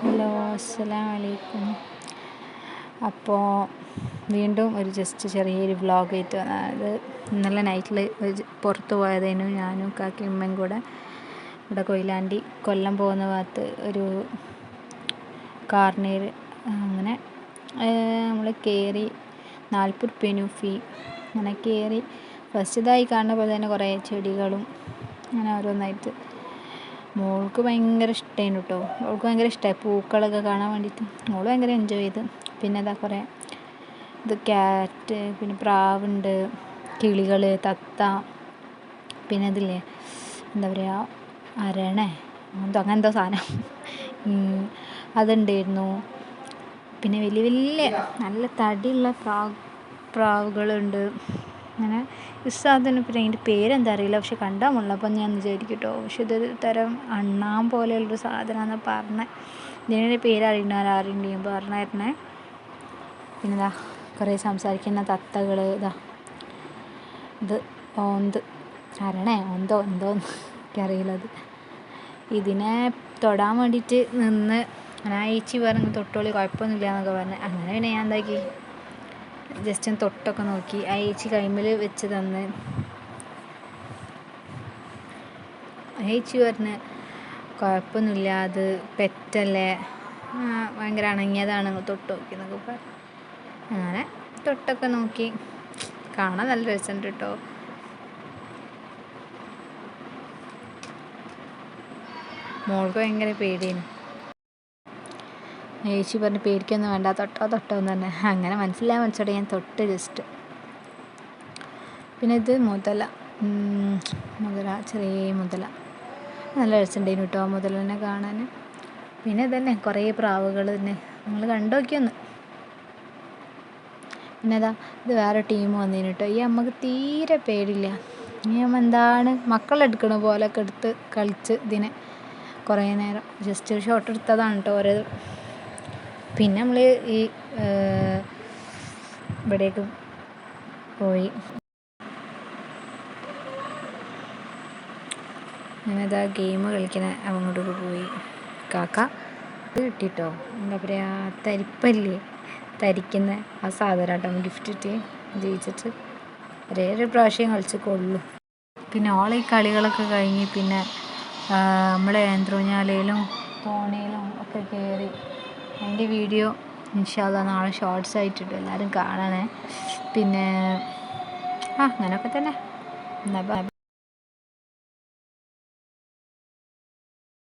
Hello, അസ്സലാമു അലൈക്കും. അപ്പോൾ വീണ്ടും ഒരു ചെറിയൊരു വ്ളോഗ് ആയിട്ട് വന്നത്. അത് ഇന്നലെ നൈറ്റിൽ പുറത്ത് പോയതേനു ഞാനും കാക്കയും ഉമ്മയും കൂടെ. ഇവിടെ കൊയിലാണ്ടി കൊല്ലം പോകുന്ന ഭാഗത്ത് ഒരു കാർണിൽ അങ്ങനെ നമ്മൾ കയറി. 40 ഉറുപ്പ്യേനു ഫീ. അങ്ങനെ കയറി. ഫസ്റ്റ് ഇതായി കാണുന്ന പോലെ തന്നെ കുറേ ചെടികളും അങ്ങനെ ഓരോന്നായിട്ട്. മോൾക്ക് ഭയങ്കര ഇഷ്ടമായിരുന്നു കേട്ടോ. അവൾക്ക് ഭയങ്കര ഇഷ്ടമായി പൂക്കളൊക്കെ കാണാൻ വേണ്ടിയിട്ട്. മോൾ ഭയങ്കര എൻജോയ് ചെയ്ത്. പിന്നെ അതാ കുറേ ഇത് ക്യാറ്റ്, പിന്നെ പ്രാവുണ്ട്, കിളികൾ, തത്ത, പിന്നെ ഇതില്ലേ എന്താ പറയുക, അരണേ അങ്ങനെന്തോ സാധനം അതുണ്ടായിരുന്നു. പിന്നെ വലിയ വലിയ നല്ല തടിയുള്ള പ്രാവുകളുണ്ട്. അങ്ങനെ ഈ സാധനം പിന്നെ അതിൻ്റെ പേരെന്താ അറിയില്ല, പക്ഷെ കണ്ടാൽ മുള്ളപ്പം ഞാൻ വിചാരിക്കും കേട്ടോ. പക്ഷെ ഇതൊരു തരം അണ്ണാൻ പോലെയുള്ളൊരു സാധനമാണെന്ന് പറഞ്ഞത്. ഇതിൻ്റെ പേരറിയുന്നവരാരുണ്ടെങ്കിൽ പറഞ്ഞു തരണേ. പിന്നെ ഇതാ കുറേ സംസാരിക്കുന്ന തത്തകൾ. ഇത് ഓന്ത് അരണേ എന്തോ എനിക്കറിയില്ലത്. ഇതിനെ തൊടാൻ വേണ്ടിയിട്ട് നിന്ന് ഞാൻ ഏച്ചി പറഞ്ഞു തൊട്ടോളി കുഴപ്പമൊന്നുമില്ല എന്നൊക്കെ പറഞ്ഞ്. അങ്ങനെ പിന്നെ ഞാൻ എന്താക്കി, ജസ്റ്റ് ഒന്ന് തൊട്ടൊക്കെ നോക്കി. ആ ഏച്ചി കൈമേൽ വെച്ച് തന്ന്. ഏച്ചി പറഞ്ഞ് കുഴപ്പമൊന്നുമില്ല, അത് പെറ്റല്ലേ, ഭയങ്കര അണങ്ങിയതാണ്, തൊട്ട് നോക്കി എന്നൊക്കെ പറഞ്ഞു. അങ്ങനെ തൊട്ടൊക്കെ നോക്കി. കാണാൻ നല്ല രസമുണ്ട് കേട്ടോ. മോൾക്ക് ഭയങ്കര പേടിയാണ്. ഏച്ചി പറഞ്ഞ് പേടിക്കൊന്നും വേണ്ട, തൊട്ടോ എന്ന് തന്നെ. അങ്ങനെ മനസ്സിലാവാൻ ഞാൻ തൊട്ട് ജസ്റ്റ്. പിന്നെ ഇത് മുതല, ചെറിയ മുതല നല്ല രസമുണ്ടായിരുന്നു കേട്ടോ മുതലനെ കാണാൻ. പിന്നെ ഇതന്നെ കുറേ പ്രാവുകൾ തന്നെ, നിങ്ങൾ കണ്ടു നോക്കിയൊന്ന്. പിന്നെ ഇത് വേറെ ടീം വന്നതിന് കേട്ടോ. ഈ അമ്മക്ക് തീരെ പേടില്ല. ഈ അമ്മ എന്താണ് മക്കളെടുക്കണ പോലെയൊക്കെ എടുത്ത് കളിച്ച് ഇതിനെ കുറേ നേരം ജസ്റ്റ് ഒരു ഷോട്ട് എടുത്തതാണ് കേട്ടോ ഓരോ. പിന്നെ നമ്മൾ ഈ ഇവിടേക്ക് പോയി. ഞാനതാ ഗെയിം കളിക്കണ അങ്ങോട്ടൊക്കെ പോയി. കാക്ക ഇത് കിട്ടിട്ടോ, എന്താ പറയുക, തരിപ്പല്ലേ, തരിക്കുന്ന ആ സാധനം കേട്ടോ ഗിഫ്റ്റ് കിട്ടി ജയിച്ചിട്ട്. ഒരു പ്രാവശ്യം കളിച്ചൊക്കെയുള്ളൂ. പിന്നെ ഓളെ ഈ കളികളൊക്കെ കഴിഞ്ഞ് പിന്നെ നമ്മളെ യന്ത്രൂഞ്ഞാലയിലും തോണിയിലും ഒക്കെ കയറി. അതിൻ്റെ വീഡിയോ ഇൻഷാ അല്ലാഹ് നാളെ ഷോർട്സ് ആയിട്ടിട്ട് എല്ലാവരും കാണണേ. പിന്നെ അങ്ങനെയൊക്കെ തന്നെ.